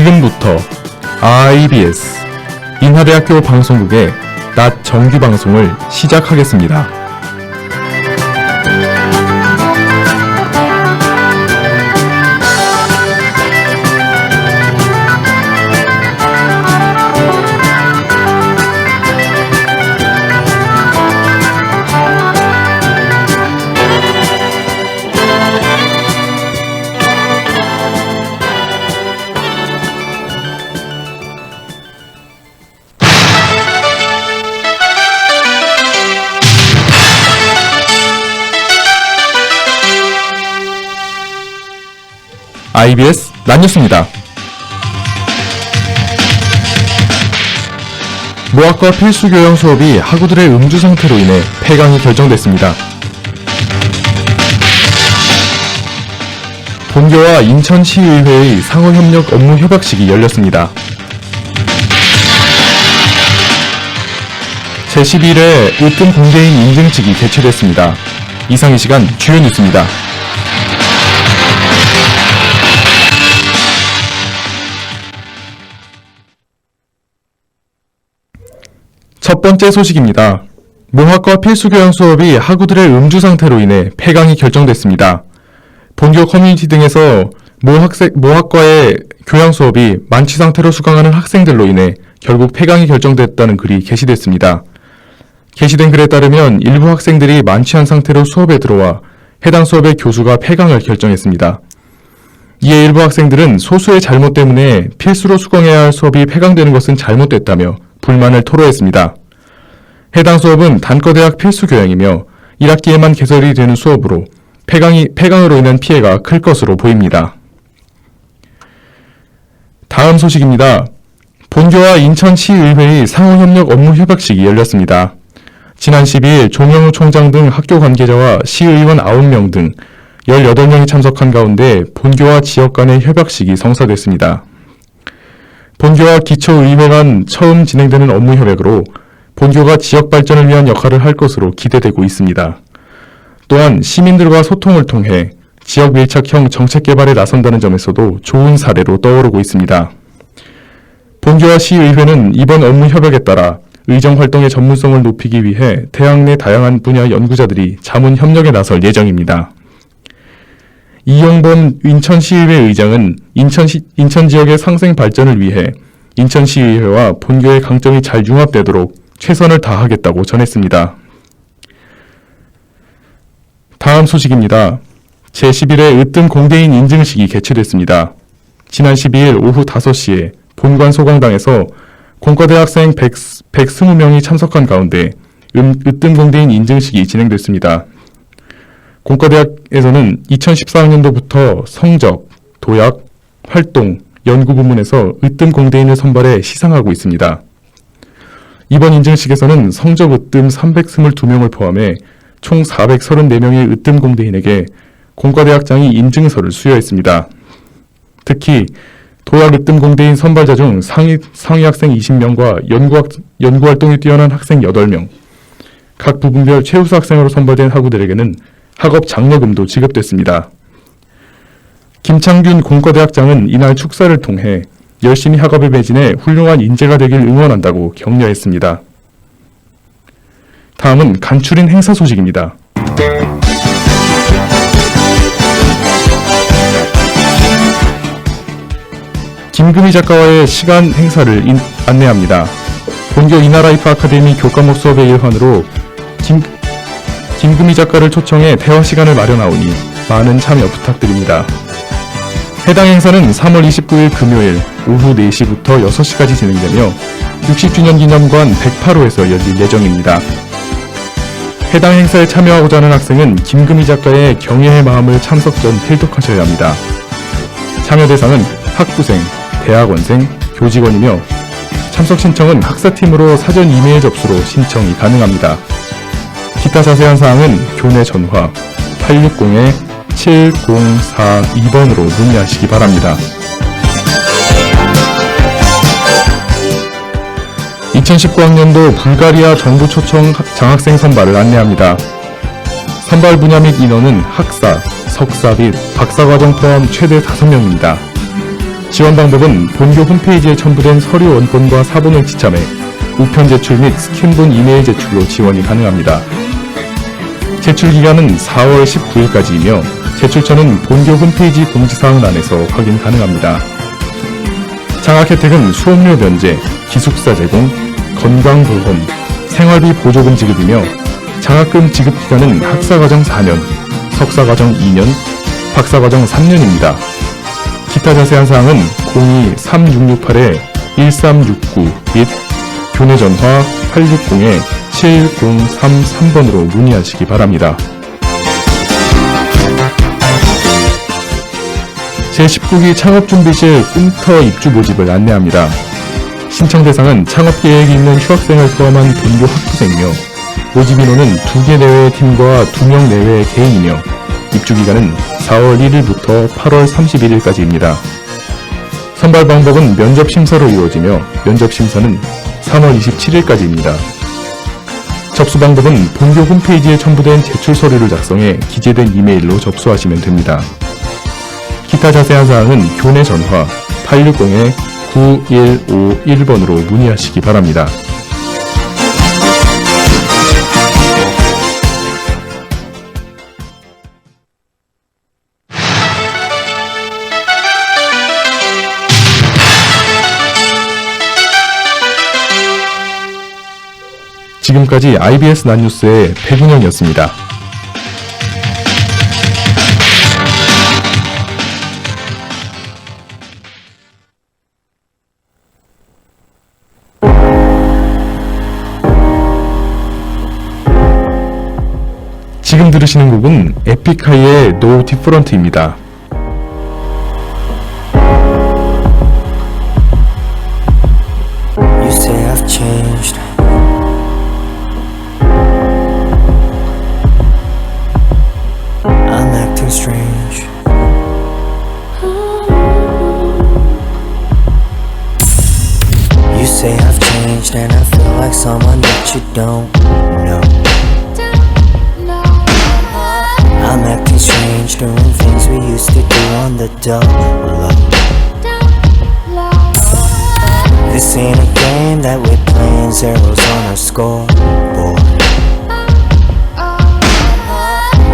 지금부터 IBS 인하대학교 방송국의 낮 정규 방송을 시작하겠습니다. IBS 낮뉴스입니다. 모학과 필수교양 수업이 학우들의 음주 상태로 인해 폐강이 결정됐습니다. 본교와 인천시의회의 상호협력 업무 협약식이 열렸습니다. 제11회 으뜸 공개인 인증식이 개최됐습니다. 이상 이 시간 주요 뉴스입니다. 첫 번째 소식입니다. 모학과 필수교양 수업이 학우들의 음주 상태로 인해 폐강이 결정됐습니다. 본교 커뮤니티 등에서 모학과의 교양 수업이 만취 상태로 수강하는 학생들로 인해 결국 폐강이 결정됐다는 글이 게시됐습니다. 게시된 글에 따르면 일부 학생들이 만취한 상태로 수업에 들어와 해당 수업의 교수가 폐강을 결정했습니다. 이에 일부 학생들은 소수의 잘못 때문에 필수로 수강해야 할 수업이 폐강되는 것은 잘못됐다며 불만을 토로했습니다. 해당 수업은 단과대학 필수교양이며 1학기에만 개설이 되는 수업으로 폐강으로 인한 피해가 클 것으로 보입니다. 다음 소식입니다. 본교와 인천시의회의 상호협력 업무 협약식이 열렸습니다. 지난 12일 조명우 총장 등 학교 관계자와 시의원 9명 등 18명이 참석한 가운데 본교와 지역 간의 협약식이 성사됐습니다. 본교와 기초의회 간 처음 진행되는 업무 협약으로 본교가 지역 발전을 위한 역할을 할 것으로 기대되고 있습니다. 또한 시민들과 소통을 통해 지역 밀착형 정책 개발에 나선다는 점에서도 좋은 사례로 떠오르고 있습니다. 본교와 시의회는 이번 업무 협약에 따라 의정 활동의 전문성을 높이기 위해 대학 내 다양한 분야 연구자들이 자문 협력에 나설 예정입니다. 이용범 인천시의회 의장은 인천 지역의 상생 발전을 위해 인천시의회와 본교의 강점이 잘 융합되도록 최선을 다하겠다고 전했습니다. 다음 소식입니다. 제11회 으뜸 공대인 인증식이 개최됐습니다. 지난 12일 오후 5시에 본관 소강당에서 공과대학생 120명이 참석한 가운데 으뜸 공대인 인증식이 진행됐습니다. 공과대학에서는 2014학년도부터 성적, 도약, 활동, 연구 부문에서 으뜸 공대인을 선발해 시상하고 있습니다. 이번 인증식에서는 성적 으뜸 322명을 포함해 총 434명의 으뜸 공대인에게 공과대학장이 인증서를 수여했습니다. 특히 도약 으뜸 공대인 선발자 중 상위 학생 20명과 연구활동이 뛰어난 학생 8명, 각 부분별 최우수 학생으로 선발된 학우들에게는 학업 장려금도 지급됐습니다. 김창균 공과대학장은 이날 축사를 통해 열심히 학업에 매진해 훌륭한 인재가 되길 응원한다고 격려했습니다. 다음은 간추린 행사 소식입니다. 김금희 작가와의 시간 행사를 안내합니다. 본교 이나라이프 아카데미 교과목 수업의 일환으로 김금희 작가를 초청해 대화 시간을 마련하오니 많은 참여 부탁드립니다. 해당 행사는 3월 29일 금요일 오후 4시부터 6시까지 진행되며 60주년 기념관 108호에서 열릴 예정입니다. 해당 행사에 참여하고자 하는 학생은 김금희 작가의 경애의 마음을 참석 전 필독하셔야 합니다. 참여 대상은 학부생, 대학원생, 교직원이며 참석 신청은 학사팀으로 사전 이메일 접수로 신청이 가능합니다. 기타 자세한 사항은 교내 전화 860-7042번으로 문의하시기 바랍니다. 2019학년도 불가리아 정부 초청 장학생 선발을 안내합니다. 선발 분야 및 인원은 학사, 석사 및 박사과정 포함 최대 5명입니다. 지원 방법은 본교 홈페이지에 첨부된 서류 원본과 사본을 지참해 우편 제출 및 스캔본 이메일 제출로 지원이 가능합니다. 제출 기간은 4월 19일까지이며 제출처는 본교 홈페이지 공지사항란에서 확인 가능합니다. 장학 혜택은 수업료 면제, 기숙사 제공, 건강보험, 생활비 보조금 지급이며 장학금 지급 기간은 학사과정 4년, 석사과정 2년, 박사과정 3년입니다. 기타 자세한 사항은 02-3668-1369 및 교내 전화 860-7033번으로 문의하시기 바랍니다. 제19기 창업준비실 꿈터 입주 모집을 안내합니다. 신청 대상은 창업 계획이 있는 휴학생을 포함한 본교 학부생이며 모집 인원은 2개 내외의 팀과 2명 내외의 개인이며 입주 기간은 4월 1일부터 8월 31일까지입니다. 선발 방법은 면접 심사로 이루어지며 면접 심사는 3월 27일까지입니다. 접수 방법은 본교 홈페이지에 첨부된 제출 서류를 작성해 기재된 이메일로 접수하시면 됩니다. 기타 자세한 사항은 교내 전화 860-9151번으로 문의하시기 바랍니다. 지금까지 IBS 난뉴스의 백운영이었습니다. 지금 들으시는 곡은 에픽하이의 No Different입니다. You say I've changed. I'm acting strange. You say I've changed and I feel like someone that you don't know. I'm acting strange, doing things we used to do on the double. This ain't a game that we're playing, zeros on our scoreboard.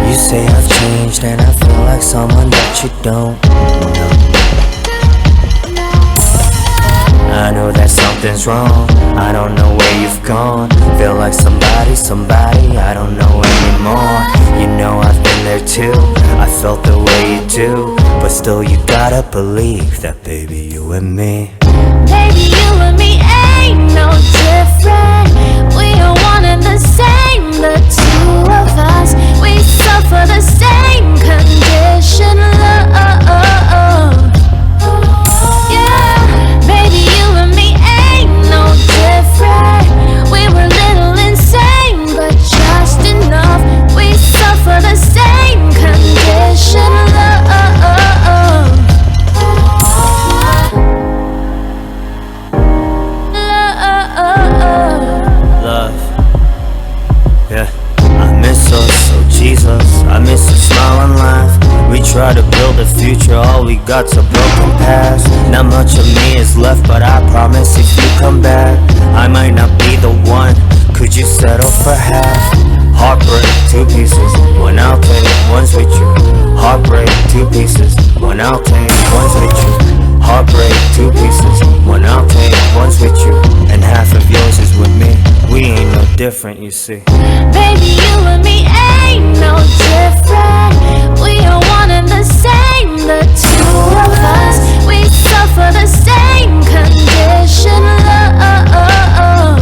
You say I've changed and I feel like someone that you don't know. I know that something's wrong, I don't know where you've gone. Feel like somebody I don't know anymore. You know I've been there too, I felt the way you do. But still you gotta believe that baby you and me. Baby, you and me ain't no different. We are one and the same, the two of us. We suffer the same condition, love. Yeah, baby, you and me ain't no different. We were little insane, but just enough. We suffer the same condition, love. I miss a smile and laugh. We try to build a future, all we got's a broken past. Not much of me is left, but I promise if you come back, I might not be the one. Could you settle for half? Heartbreak, 2 pieces, one I'll take, one's with you. Heartbreak, 2 pieces, one I'll take, one's with you. Heartbreak, 2 pieces, one I'll take, one's with you. And half of yours is with me. We ain't no different, you see. Baby, you and me ain't no different. We are one and the same, the two of us. We suffer the same condition, love.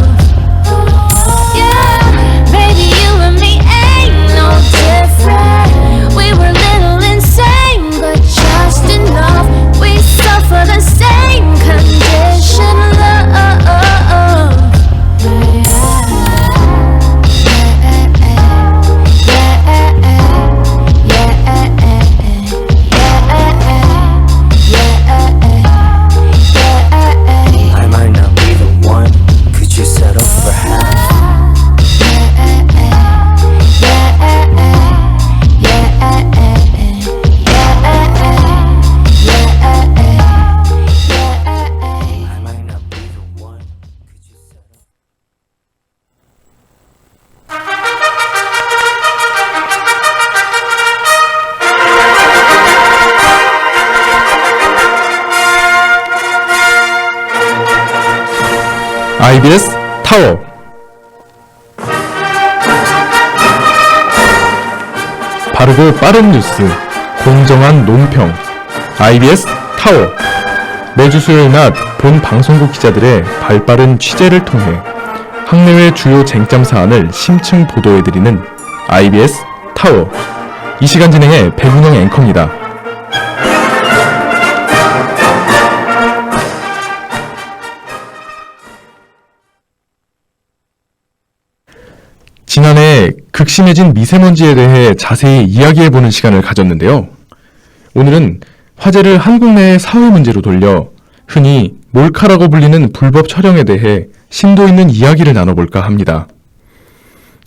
Yeah, baby, you and me ain't no different. We were little insane, but just enough. We suffer the same condition, love. I might not be the one, IBS 타워. 바르고 빠른 뉴스, 공정한 논평, IBS 타워. 매주 수요일 낮 본 방송국 기자들의 발빠른 취재를 통해 학내외 주요 쟁점 사안을 심층 보도해드리는 IBS 타워. 이 시간 진행의 백운영 앵커입니다. 지난해 극심해진 미세먼지에 대해 자세히 이야기해보는 시간을 가졌는데요. 오늘은 화제를 한국 내의 사회 문제로 돌려 흔히 몰카라고 불리는 불법 촬영에 대해 심도 있는 이야기를 나눠볼까 합니다.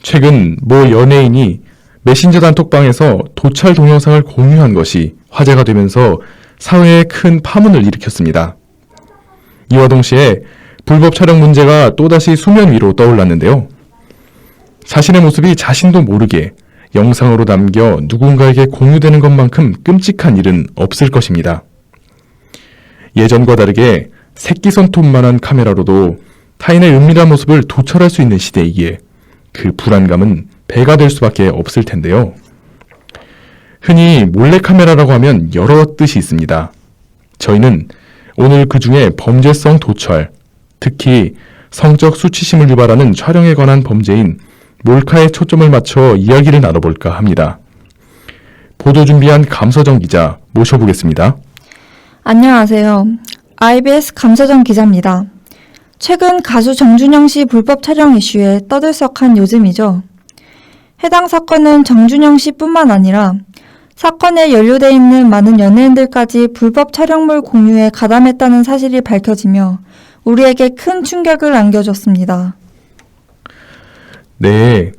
최근 모 연예인이 메신저 단톡방에서 도찰 동영상을 공유한 것이 화제가 되면서 사회에 큰 파문을 일으켰습니다. 이와 동시에 불법 촬영 문제가 또다시 수면 위로 떠올랐는데요. 자신의 모습이 자신도 모르게 영상으로 남겨 누군가에게 공유되는 것만큼 끔찍한 일은 없을 것입니다. 예전과 다르게 새끼 손톱만한 카메라로도 타인의 은밀한 모습을 도철할 수 있는 시대이기에 그 불안감은 배가 될 수밖에 없을 텐데요. 흔히 몰래카메라라고 하면 여러 뜻이 있습니다. 저희는 오늘 그 중에 범죄성 도철, 특히 성적 수치심을 유발하는 촬영에 관한 범죄인 몰카에 초점을 맞춰 이야기를 나눠볼까 합니다. 보도 준비한 감서정 기자 모셔보겠습니다. 안녕하세요. IBS 감서정 기자입니다. 최근 가수 정준영 씨 불법 촬영 이슈에 떠들썩한 요즘이죠. 해당 사건은 정준영 씨뿐만 아니라 사건에 연루돼 있는 많은 연예인들까지 불법 촬영물 공유에 가담했다는 사실이 밝혀지며 우리에게 큰 충격을 안겨줬습니다. 네,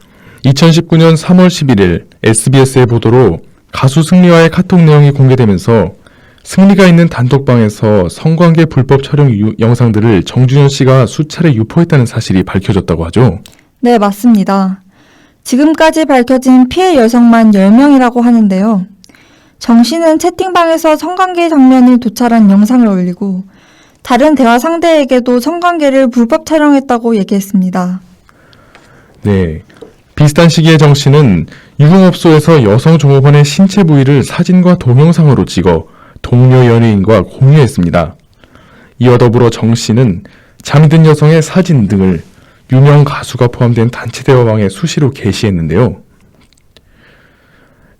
2019년 3월 11일 SBS의 보도로 가수 승리와의 카톡 내용이 공개되면서 승리가 있는 단톡방에서 성관계 불법 촬영 영상들을 정준현 씨가 수차례 유포했다는 사실이 밝혀졌다고 하죠. 네, 맞습니다. 지금까지 밝혀진 피해 여성만 10명이라고 하는데요. 정 씨는 채팅방에서 성관계 장면을 도찰한 영상을 올리고 다른 대화 상대에게도 성관계를 불법 촬영했다고 얘기했습니다. 네, 비슷한 시기에 정 씨는 유흥업소에서 여성 종업원의 신체 부위를 사진과 동영상으로 찍어 동료 연예인과 공유했습니다. 이와 더불어 정 씨는 잠이 든 여성의 사진 등을 유명 가수가 포함된 단체 대화방에 수시로 게시했는데요.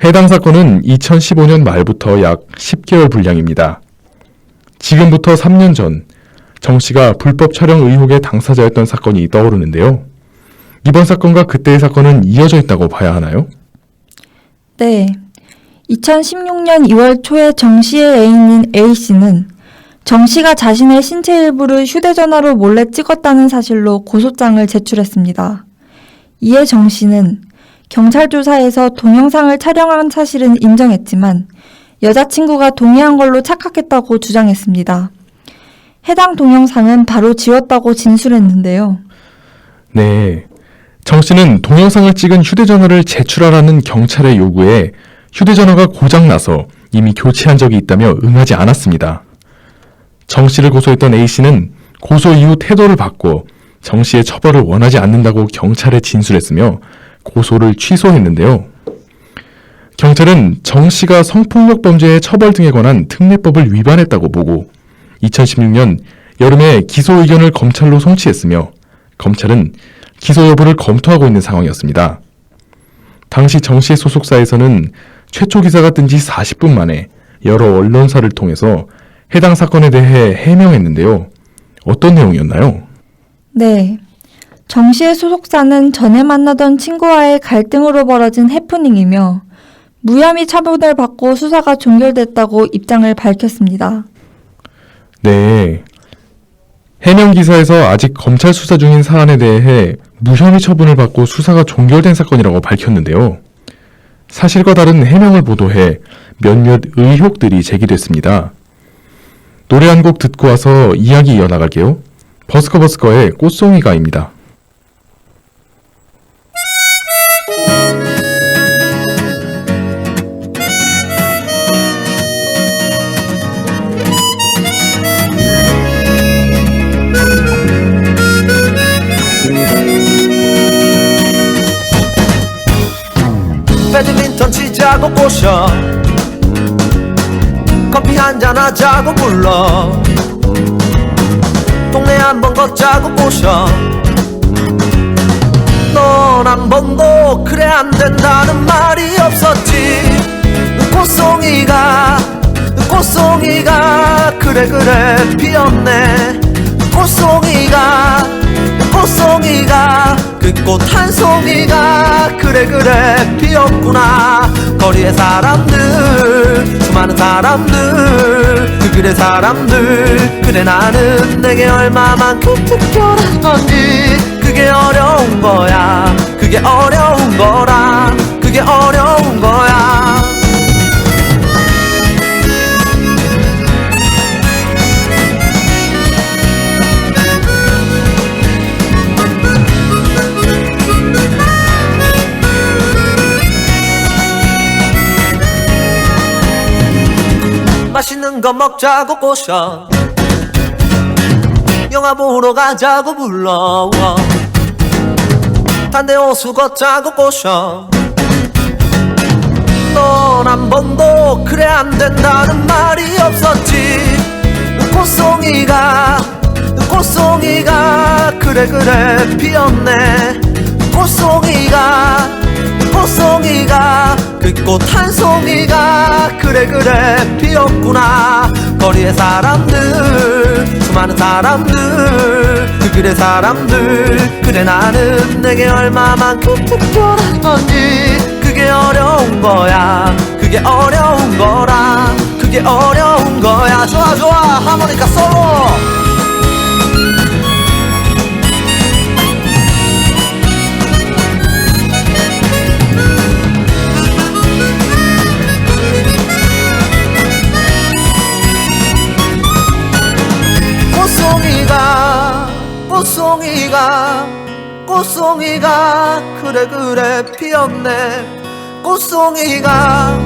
해당 사건은 2015년 말부터 약 10개월 분량입니다. 지금부터 3년 전 정 씨가 불법 촬영 의혹의 당사자였던 사건이 떠오르는데요. 이번 사건과 그때의 사건은 이어져 있다고 봐야 하나요? 네. 2016년 2월 초에 정 씨의 애인인 A 씨는 정 씨가 자신의 신체 일부를 휴대전화로 몰래 찍었다는 사실로 고소장을 제출했습니다. 이에 정 씨는 경찰 조사에서 동영상을 촬영한 사실은 인정했지만 여자친구가 동의한 걸로 착각했다고 주장했습니다. 해당 동영상은 바로 지웠다고 진술했는데요. 네. 정 씨는 동영상을 찍은 휴대전화를 제출하라는 경찰의 요구에 휴대전화가 고장나서 이미 교체한 적이 있다며 응하지 않았습니다. 정 씨를 고소했던 A 씨는 고소 이후 태도를 바꿔 정 씨의 처벌을 원하지 않는다고 경찰에 진술했으며 고소를 취소했는데요. 경찰은 정 씨가 성폭력 범죄의 처벌 등에 관한 특례법을 위반했다고 보고 2016년 여름에 기소 의견을 검찰로 송치했으며 검찰은 기소 여부를 검토하고 있는 상황이었습니다. 당시 정 씨의 소속사에서는 최초 기사가 뜬 지 40분 만에 여러 언론사를 통해서 해당 사건에 대해 해명했는데요. 어떤 내용이었나요? 네. 정 씨의 소속사는 전에 만나던 친구와의 갈등으로 벌어진 해프닝이며 무혐의 처분을 받고 수사가 종결됐다고 입장을 밝혔습니다. 네. 해명 기사에서 아직 검찰 수사 중인 사안에 대해 무혐의 처분을 받고 수사가 종결된 사건이라고 밝혔는데요. 사실과 다른 해명을 보도해 몇몇 의혹들이 제기됐습니다. 노래 한 곡 듣고 와서 이야기 이어나갈게요. 버스커버스커의 꽃송이가입니다. 배드민턴 치자고 꼬셔 커피 한잔 하자고 불러 동네 한번 걷자고 꼬셔 넌 한 번도 그래 안 된다는 말이 없었지 꽃송이가 그래 피었네 꽃송이가 그 꽃 한 송이가 그래 피었구나 거리의 사람들 수많은 사람들 그래 사람들 그래 나는 내게 얼마만큼 특별한 건지 그게 어려운 거야 그게 어려운 거라 그게 어려운 거야 맛있는 거 먹자고 꼬셔 영화 보러 가자고 불러 단대 호수 걷자고 꼬셔 넌 한 번도 그래 안 된다는 말이 없었지 꽃송이가 그래 피었네 꽃송이가 그 꽃 한 송이가 그래 피었구나 거리의 사람들 수많은 사람들 그래 사람들 그래 나는 내게 얼마만큼 특별한 건지 그게 어려운 거야 그게 어려운 거라 그게 어려운 거야 좋아 하모니카 솔로 꽃송이가 그래 피었네 꽃송이가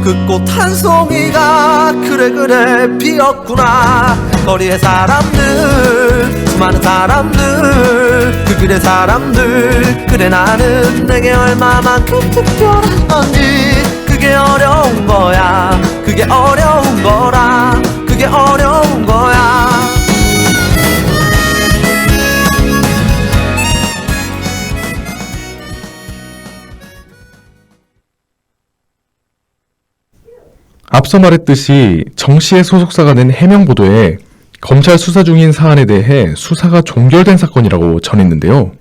그 꽃 한 송이가 그래 피었구나 거리의 사람들 수많은 사람들 그래 사람들 그래 나는 내게 얼마만큼 특별한 건지 그게 어려운 거야 그게 어려운 거라 그게 어려운 거야 앞서 말했듯이 정 씨의 소속사가 낸 해명 보도에 검찰 수사 중인 사안에 대해 수사가 종결된 사건이라고 전했는데요.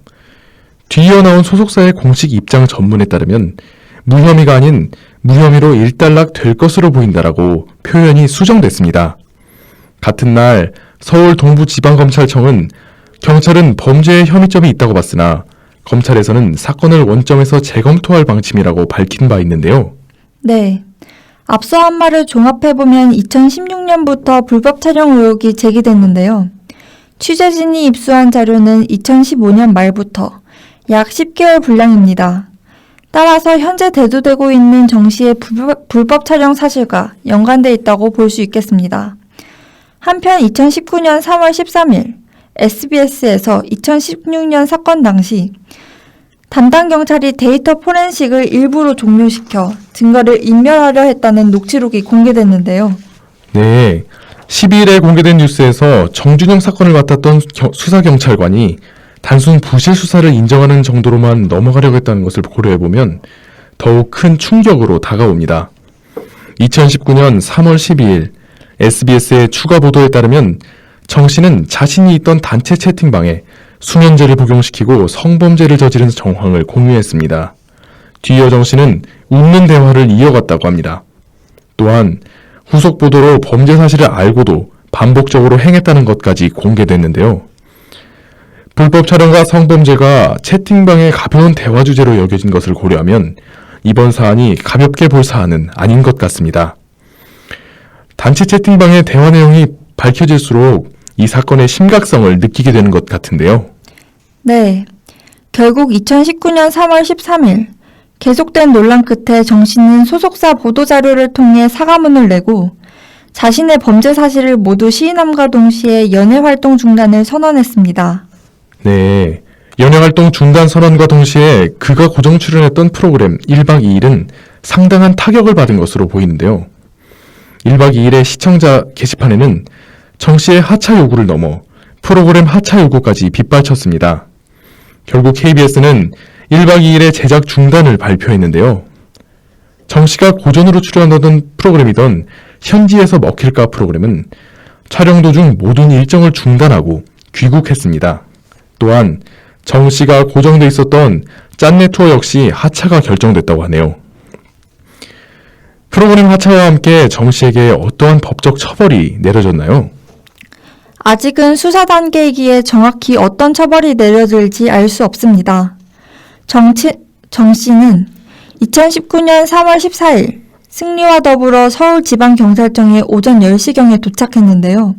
뒤이어 나온 소속사의 공식 입장 전문에 따르면 무혐의가 아닌 무혐의로 일단락 될 것으로 보인다라고 표현이 수정됐습니다. 같은 날 서울 동부지방검찰청은 경찰은 범죄에 혐의점이 있다고 봤으나 검찰에서는 사건을 원점에서 재검토할 방침이라고 밝힌 바 있는데요. 네. 앞서 한 말을 종합해보면 2016년부터 불법 촬영 의혹이 제기됐는데요. 취재진이 입수한 자료는 2015년 말부터 약 10개월 분량입니다. 따라서 현재 대두되고 있는 정 씨의 불법 촬영 사실과 연관돼 있다고 볼 수 있겠습니다. 한편 2019년 3월 13일 SBS에서 2016년 사건 당시 담당 경찰이 데이터 포렌식을 일부러 종료시켜 증거를 인멸하려 했다는 녹취록이 공개됐는데요. 네, 12일에 공개된 뉴스에서 정준영 사건을 맡았던 수사경찰관이 단순 부실 수사를 인정하는 정도로만 넘어가려고 했다는 것을 고려해보면 더욱 큰 충격으로 다가옵니다. 2019년 3월 12일 SBS의 추가 보도에 따르면 정 씨는 자신이 있던 단체 채팅방에 수면제를 복용시키고 성범죄를 저지른 정황을 공유했습니다. 뒤이어 정 씨는 웃는 대화를 이어갔다고 합니다. 또한 후속 보도로 범죄 사실을 알고도 반복적으로 행했다는 것까지 공개됐는데요. 불법 촬영과 성범죄가 채팅방의 가벼운 대화 주제로 여겨진 것을 고려하면 이번 사안이 가볍게 볼 사안은 아닌 것 같습니다. 단체 채팅방의 대화 내용이 밝혀질수록 이 사건의 심각성을 느끼게 되는 것 같은데요. 네. 결국 2019년 3월 13일 계속된 논란 끝에 정 씨는 소속사 보도자료를 통해 사과문을 내고 자신의 범죄 사실을 모두 시인함과 동시에 연예활동 중단을 선언했습니다. 네, 연예활동 중단 선언과 동시에 그가 고정 출연했던 프로그램 1박 2일은 상당한 타격을 받은 것으로 보이는데요. 1박 2일의 시청자 게시판에는 정 씨의 하차 요구를 넘어 프로그램 하차 요구까지 빗발쳤습니다. 결국 KBS는 1박 2일의 제작 중단을 발표했는데요. 정 씨가 고전으로 출연하던 프로그램이던 현지에서 먹힐까 프로그램은 촬영 도중 모든 일정을 중단하고 귀국했습니다. 또한 정 씨가 고정돼 있었던 짠내 투어 역시 하차가 결정됐다고 하네요. 프로그램 하차와 함께 정 씨에게 어떠한 법적 처벌이 내려졌나요? 아직은 수사 단계이기에 정확히 어떤 처벌이 내려질지 알 수 없습니다. 정 씨는 2019년 3월 14일 승리와 더불어 서울지방경찰청에 오전 10시경에 도착했는데요.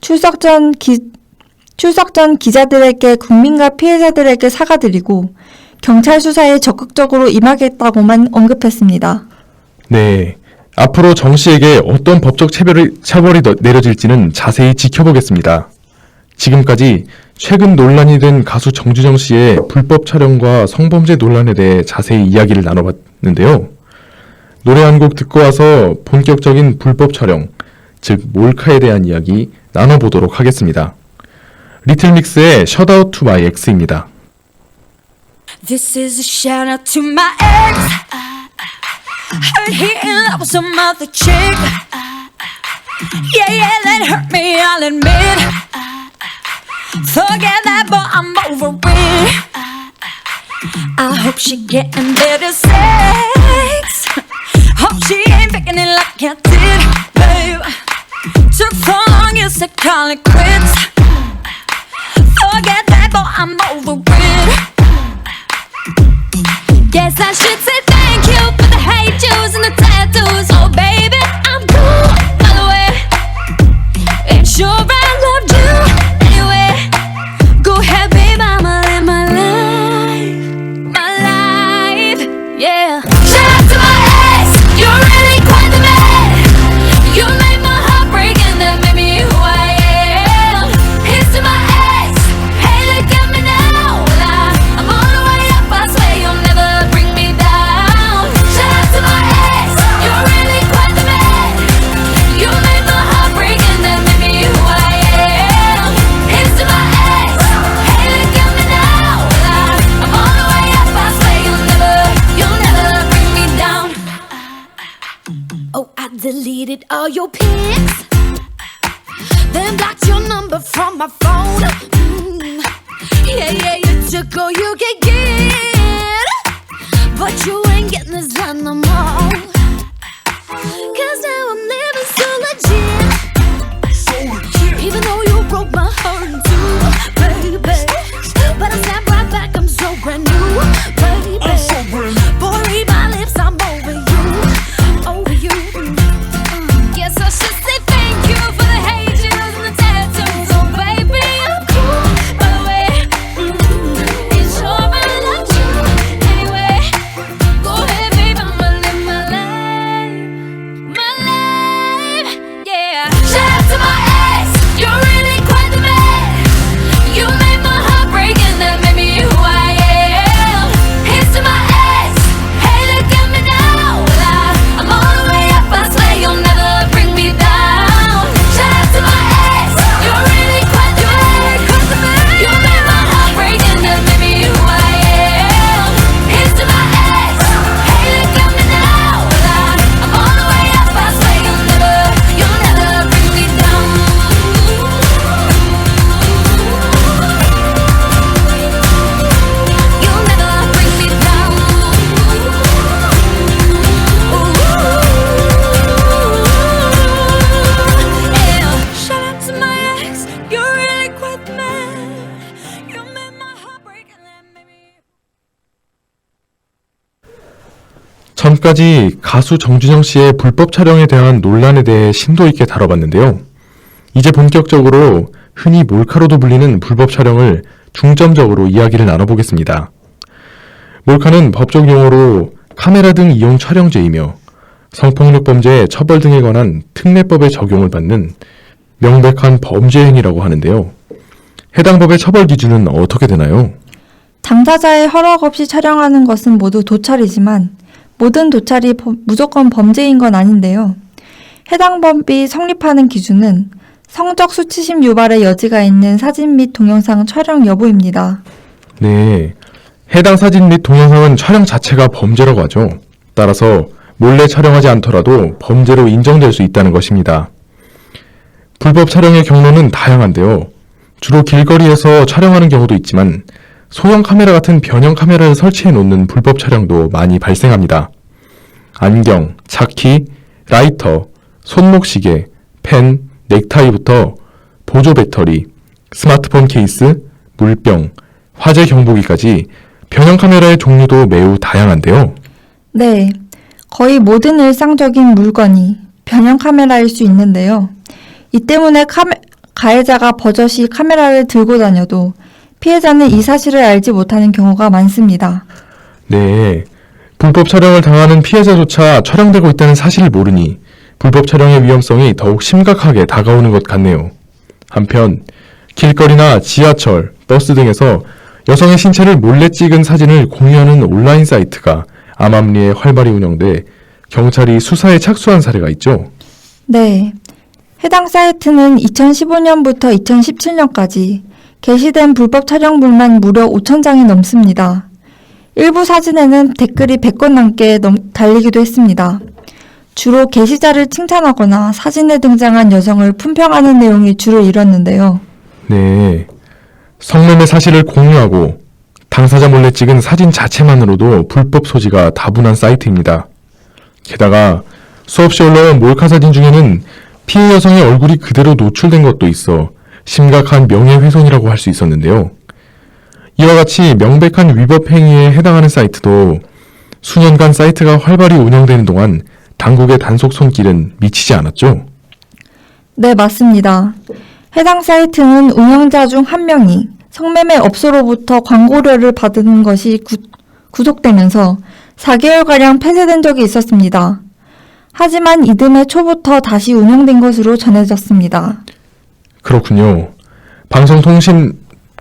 출석 전 기자들에게 국민과 피해자들에게 사과드리고 경찰 수사에 적극적으로 임하겠다고만 언급했습니다. 네, 앞으로 정 씨에게 어떤 법적 처벌이 내려질지는 자세히 지켜보겠습니다. 지금까지 최근 논란이 된 가수 정준영 씨의 불법 촬영과 성범죄 논란에 대해 자세히 이야기를 나눠봤는데요. 노래 한 곡 듣고 와서 본격적인 불법 촬영, 즉 몰카에 대한 이야기 나눠보도록 하겠습니다. 리틀믹스의 Shout Out to My X입니다. This is a shout out to my ex. Heard he in love with some other chick. Yeah, that hurt me, I'll admit. Forget that, but I'm over it. I hope she getting better sex. Hope she ain't faking it like I did, babe. Took so long, you said call it quits. Forget that, but I'm over it. Guess I should say thank you for the hate juice and the tattoos. Oh baby, I'm cool, by the way. Ain't sure I loved you anyway. Go ahead, babe, I'ma live my life, yeah. Shout out to my ex, you're really quite the man. You made my heart break and that made me who I am. Here's to my ex, hey look at me now. Well, I'm all the way up, I swear you'll never bring me down. Shout out to my ex, you're really quite the man. You made my heart break and that made me who I am. Here's to my ex, hey look at me now. Well, I'm all the way up, I swear you'll never bring me down. Oh, I deleted all your pics, then blocked your number from my phone. Yeah, you took all you could get, but you ain't getting this done no more. Cause now I'm living so legit, even though you broke my heart in two, baby. But I snap right back, I'm so brand new, baby. Boy, read my lips, I'm over you, over you. Guess I should say thank you for the hate juice and the tattoos. Oh baby, I'm cool, by the way. Ain't sure I loved you anyway. Go ahead, babe, I'ma live my life, yeah. Shout out to my ex, you're really quite the man. You made my heart break and that made me who I am. Here's to my ex, hey look at me now. Well, I'm all the way up, I swear you'll never bring me down. Shout out to my ex, you're really quite the man. You made my heart break and that made me who I am. Here's to my ex, hey look at me now. Well, I'm all the way up, I swear you'll never bring me down. You'll never bring me down. Yeah. Shout out to my ex, you're really quite the man. You made my heart break and then made me. 전까지 가수 정준영 씨의 불법 촬영에 대한 논란에 대해 심도 있게 다뤄봤는데요. 이제 본격적으로 흔히 몰카로도 불리는 불법 촬영을 중점적으로 이야기를 나눠보겠습니다. 몰카는 법적 용어로 카메라 등 이용 촬영죄이며 성폭력 범죄 처벌 등에 관한 특례법의 적용을 받는 명백한 범죄 행위라고 하는데요. 해당 법의 처벌 기준은 어떻게 되나요? 당사자의 허락 없이 촬영하는 것은 모두 도찰이지만 모든 도찰이 무조건 범죄인 건 아닌데요. 해당 법이 성립하는 기준은 성적 수치심 유발의 여지가 있는 사진 및 동영상 촬영 여부입니다. 네, 해당 사진 및 동영상은 촬영 자체가 범죄라고 하죠. 따라서 몰래 촬영하지 않더라도 범죄로 인정될 수 있다는 것입니다. 불법 촬영의 경로는 다양한데요. 주로 길거리에서 촬영하는 경우도 있지만 소형 카메라 같은 변형 카메라를 설치해 놓는 불법 촬영도 많이 발생합니다. 안경, 차키, 라이터, 손목시계, 펜, 넥타이부터 보조 배터리, 스마트폰 케이스, 물병, 화재 경보기까지 변형 카메라의 종류도 매우 다양한데요. 네, 거의 모든 일상적인 물건이 변형 카메라일 수 있는데요. 이 때문에 가해자가 버젓이 카메라를 들고 다녀도 피해자는 이 사실을 알지 못하는 경우가 많습니다. 네, 불법 촬영을 당하는 피해자조차 촬영되고 있다는 사실을 모르니 불법 촬영의 위험성이 더욱 심각하게 다가오는 것 같네요. 한편 길거리나 지하철, 버스 등에서 여성의 신체를 몰래 찍은 사진을 공유하는 온라인 사이트가 암암리에 활발히 운영돼 경찰이 수사에 착수한 사례가 있죠. 네, 해당 사이트는 2015년부터 2017년까지 게시된 불법 촬영물만 무려 5,000장이 넘습니다. 일부 사진에는 댓글이 100건 넘게 달리기도 했습니다. 주로 게시자를 칭찬하거나 사진에 등장한 여성을 품평하는 내용이 주를 이뤘는데요. 네, 성매매 사실을 공유하고 당사자 몰래 찍은 사진 자체만으로도 불법 소지가 다분한 사이트입니다. 게다가 수없이 올라온 몰카 사진 중에는 피해 여성의 얼굴이 그대로 노출된 것도 있어 심각한 명예훼손이라고 할 수 있었는데요. 이와 같이 명백한 위법 행위에 해당하는 사이트도 수년간 사이트가 활발히 운영되는 동안 당국의 단속 손길은 미치지 않았죠. 네, 맞습니다. 해당 사이트는 운영자 중 한 명이 성매매 업소로부터 광고료를 받은 것이 구속되면서 4개월가량 폐쇄된 적이 있었습니다. 하지만 이듬해 초부터 다시 운영된 것으로 전해졌습니다. 그렇군요.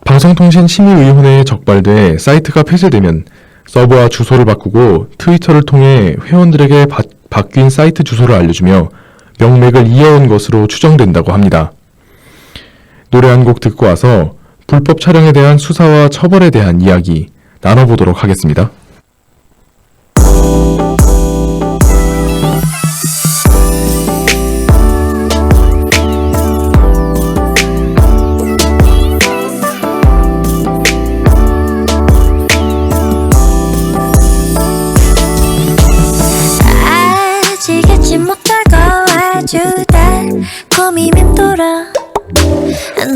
방송통신심의위원회에 적발돼 사이트가 폐쇄되면 서버와 주소를 바꾸고 트위터를 통해 회원들에게 바뀐 사이트 주소를 알려주며 명맥을 이어온 것으로 추정된다고 합니다. 노래 한 곡 듣고 와서 불법 촬영에 대한 수사와 처벌에 대한 이야기 나눠보도록 하겠습니다. 아직 잊지 못하고 아주 달콤히 맴돌아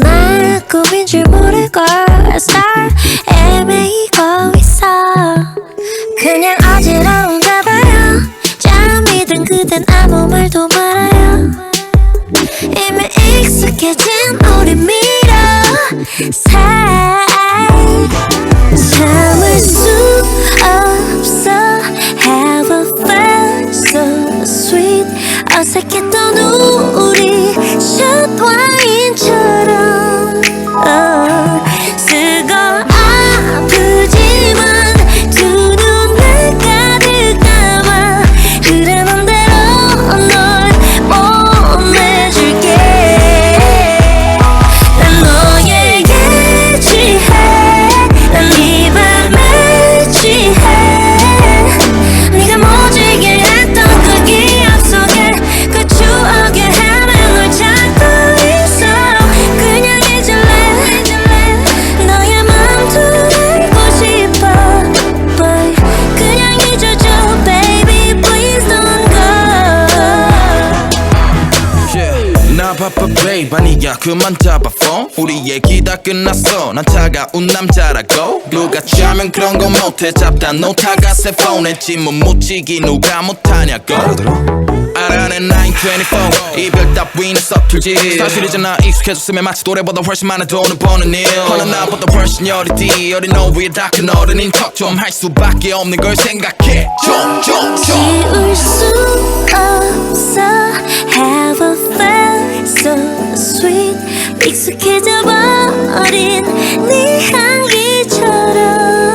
날 꿈인 줄 모르고 애매히고 있어 그냥 어지러운가 봐요 잠이 든 그댄 아무 말도 말아요 이미 익숙해진 우리 미러 참을 수 없어 Have a fun so sweet 어색했던 우리 샷 와인처럼 쓰고 아프지만 두 눈을 가득 감아 흐르는 대로 널 보내줄게 난 너에게 취해 난 네 맘에 취해 네가 모지게 했던 그 기억 속에 그 추억에 헤매는 널 찾고 있어 그냥 잊을래 너의 맘도 알고 싶어 Boy 그냥 잊어줘 baby please don't go 나 바빠 babe 아니야 그만 잡아 phone 우리 얘기 다 끝났어 난 차가운 남자라고 누가 짜면 그런 거 못해 잡다 놓다가 새 폰에 질문 묻히기 누가 못하냐고 알아낸 924 이별 따위는 서툴지 사실이잖아 익숙해졌으면 마치 노래보다 훨씬 많은 돈을 버는 일 허나 나보다 훨씬 여리디 어린 너위에 다 큰 어른인 척 좀 할 수밖에 없는 걸 생각해 지울 수 없어 Have a fun so sweet 익숙해져 버린 네 향기처럼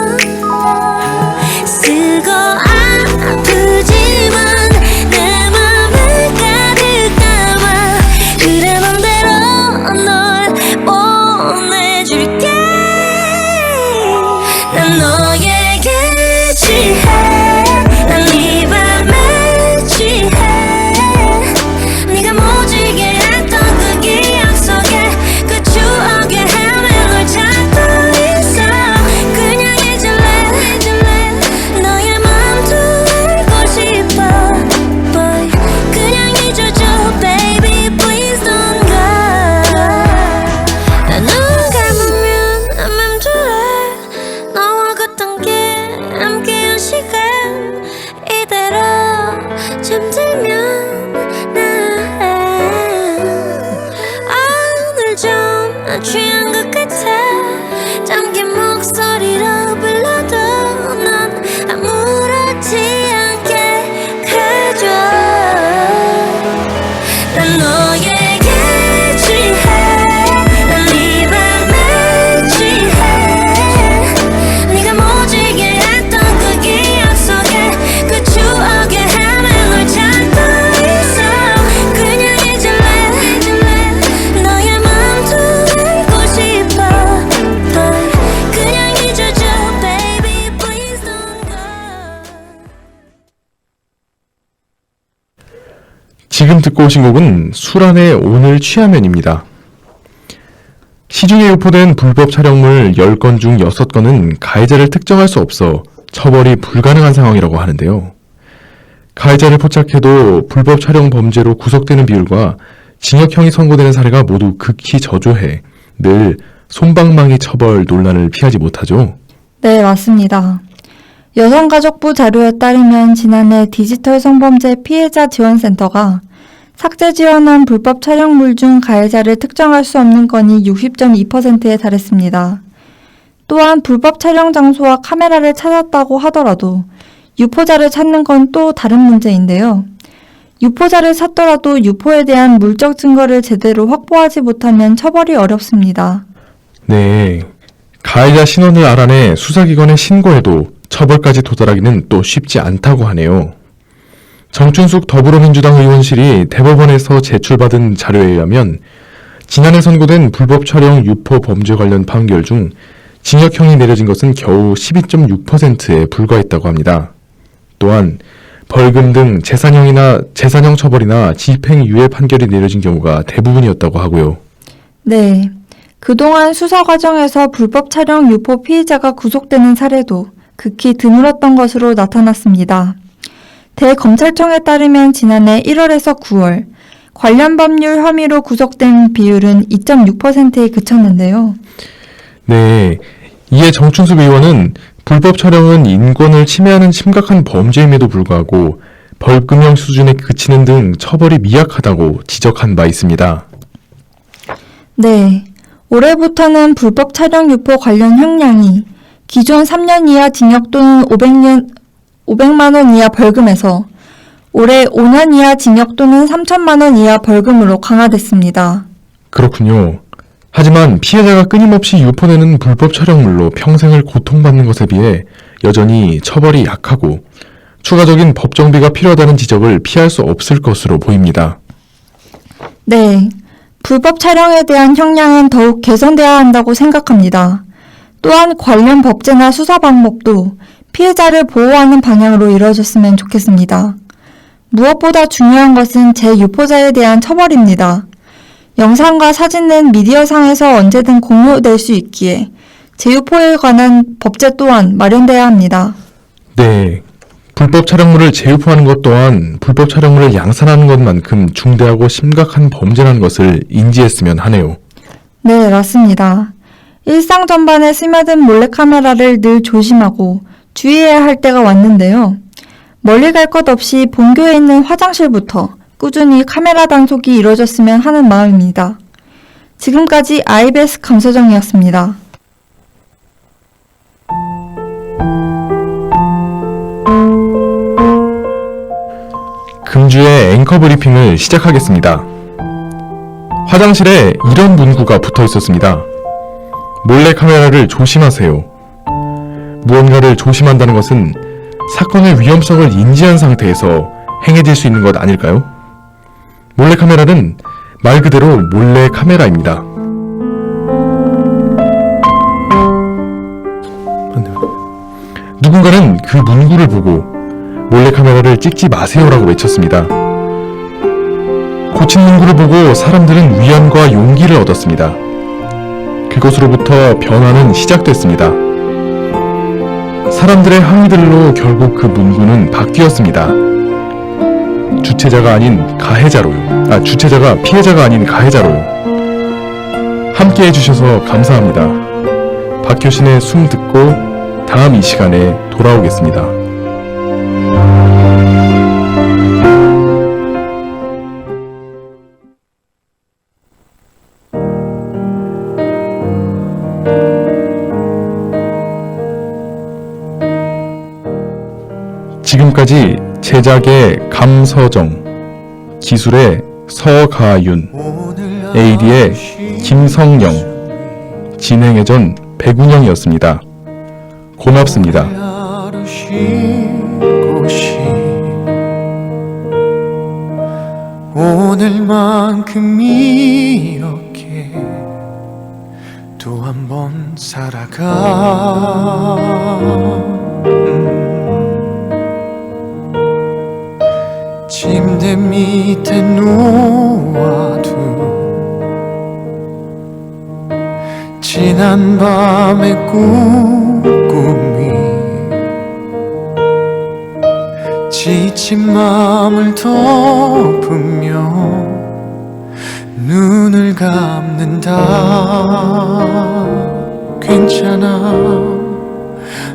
지금 듣고 오신 곡은 술안의 오늘 취하면입니다. 시중에 유포된 불법 촬영물 10건 중 6건은 가해자를 특정할 수 없어 처벌이 불가능한 상황이라고 하는데요. 가해자를 포착해도 불법 촬영 범죄로 구속되는 비율과 징역형이 선고되는 사례가 모두 극히 저조해 늘 솜방망이 처벌 논란을 피하지 못하죠. 네, 맞습니다. 여성가족부 자료에 따르면 지난해 디지털 성범죄 피해자 지원센터가 삭제 지원한 불법 촬영물 중 가해자를 특정할 수 없는 건이 60.2%에 달했습니다. 또한 불법 촬영 장소와 카메라를 찾았다고 하더라도 유포자를 찾는 건 또 다른 문제인데요. 유포자를 찾더라도 유포에 대한 물적 증거를 제대로 확보하지 못하면 처벌이 어렵습니다. 네, 가해자 신원을 알아내 수사기관에 신고해도 처벌까지 도달하기는 또 쉽지 않다고 하네요. 정춘숙 더불어민주당 의원실이 대법원에서 제출받은 자료에 의하면 지난해 선고된 불법 촬영 유포 범죄 관련 판결 중 징역형이 내려진 것은 겨우 12.6%에 불과했다고 합니다. 또한 벌금 등 재산형 처벌이나 집행유예 판결이 내려진 경우가 대부분이었다고 하고요. 네, 그동안 수사 과정에서 불법 촬영 유포 피의자가 구속되는 사례도 극히 드물었던 것으로 나타났습니다. 대검찰청에 따르면 지난해 1월에서 9월 관련 법률 혐의로 구속된 비율은 2.6%에 그쳤는데요. 네, 이에 정춘숙 의원은 불법 촬영은 인권을 침해하는 심각한 범죄임에도 불구하고 벌금형 수준에 그치는 등 처벌이 미약하다고 지적한 바 있습니다. 네, 올해부터는 불법 촬영 유포 관련 형량이 기존 3년 이하 징역 또는 500만 원 이하 벌금에서 올해 5년 이하 징역 또는 3천만 원 이하 벌금으로 강화됐습니다. 그렇군요. 하지만 피해자가 끊임없이 유포되는 불법 촬영물로 평생을 고통받는 것에 비해 여전히 처벌이 약하고 추가적인 법 정비가 필요하다는 지적을 피할 수 없을 것으로 보입니다. 네, 불법 촬영에 대한 형량은 더욱 개선돼야 한다고 생각합니다. 또한 관련 법제나 수사 방법도 피해자를 보호하는 방향으로 이루어졌으면 좋겠습니다. 무엇보다 중요한 것은 재유포자에 대한 처벌입니다. 영상과 사진은 미디어상에서 언제든 공유될 수 있기에 재유포에 관한 법제 또한 마련돼야 합니다. 네, 불법 촬영물을 재유포하는 것 또한 불법 촬영물을 양산하는 것만큼 중대하고 심각한 범죄라는 것을 인지했으면 하네요. 네, 맞습니다. 일상 전반에 스며든 몰래카메라를 늘 조심하고 주의해야 할 때가 왔는데요. 멀리 갈 것 없이 본교에 있는 화장실부터 꾸준히 카메라 단속이 이루어졌으면 하는 마음입니다. 지금까지 IBS 감서정이었습니다. 금주의 앵커 브리핑을 시작하겠습니다. 화장실에 이런 문구가 붙어 있었습니다. 몰래카메라를 조심하세요. 무언가를 조심한다는 것은 사건의 위험성을 인지한 상태에서 행해질 수 있는 것 아닐까요? 몰래카메라는 말 그대로 몰래카메라입니다. 누군가는 그 문구를 보고 몰래카메라를 찍지 마세요라고 외쳤습니다. 고친 문구를 보고 사람들은 위안과 용기를 얻었습니다. 그것으로부터 변화는 시작됐습니다. 사람들의 항의들로 결국 그 문구는 바뀌었습니다. 주체자가 피해자가 아닌 가해자로요. 함께 해주셔서 감사합니다. 박효신의 숨 듣고 다음 이 시간에 돌아오겠습니다. 지금까지 제작의 감서정, 기술의 서가윤, AD의 김성영, 진행의 전 백운영이었습니다. 고맙습니다. 오늘만큼 이렇게 또 한 번 살아가 침대 고대 밑에 놓아둔 지난 밤의 꿈꾸미 지친 마음을 덮으며 눈을 감는다. 괜찮아,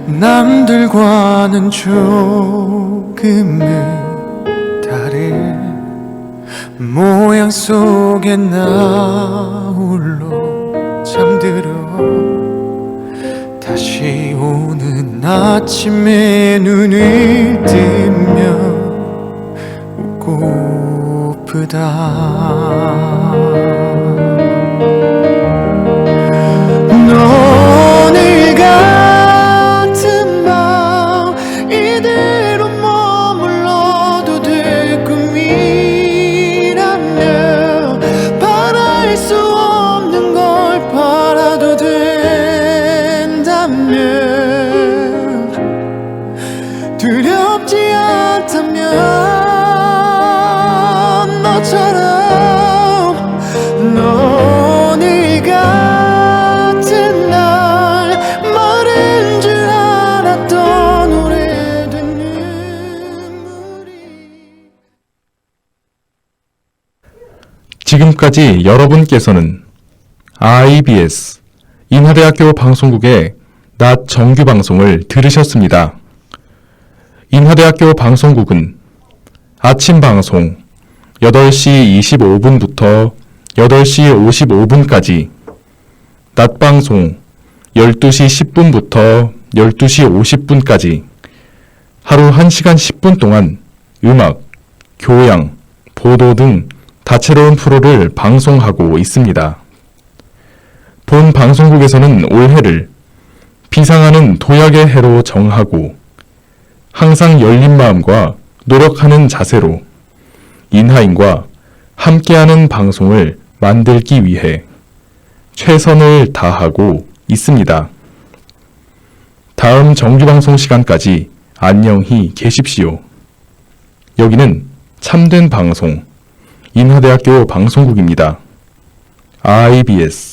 남들과는 조금은 다른 모양 속에 나 홀로 잠들어 다시 오는 아침에 눈을 뜨면 웃고프다. 오늘 같은 밤 이대로 머물러도 될 꿈이라면 바랄 수 없는 걸 바라도 된다면 두렵지 않다면 너처럼 오늘 같은 날 마른 줄 알았던 오래된 눈물이. 지금까지 여러분께서는 IBS 인하대학교 방송국의 낮 정규 방송을 들으셨습니다. 인하대학교 방송국은 아침 방송 8시 25분부터 8시 55분까지, 낮 방송 12시 10분부터 12시 50분까지 하루 1시간 10분 동안 음악, 교양, 보도 등 다채로운 프로를 방송하고 있습니다. 본 방송국에서는 올해를 비상하는 도약의 해로 정하고 항상 열린 마음과 노력하는 자세로 인하인과 함께하는 방송을 만들기 위해 최선을 다하고 있습니다. 다음 정규방송 시간까지 안녕히 계십시오. 여기는 참된 방송 인하대학교 방송국입니다. IBS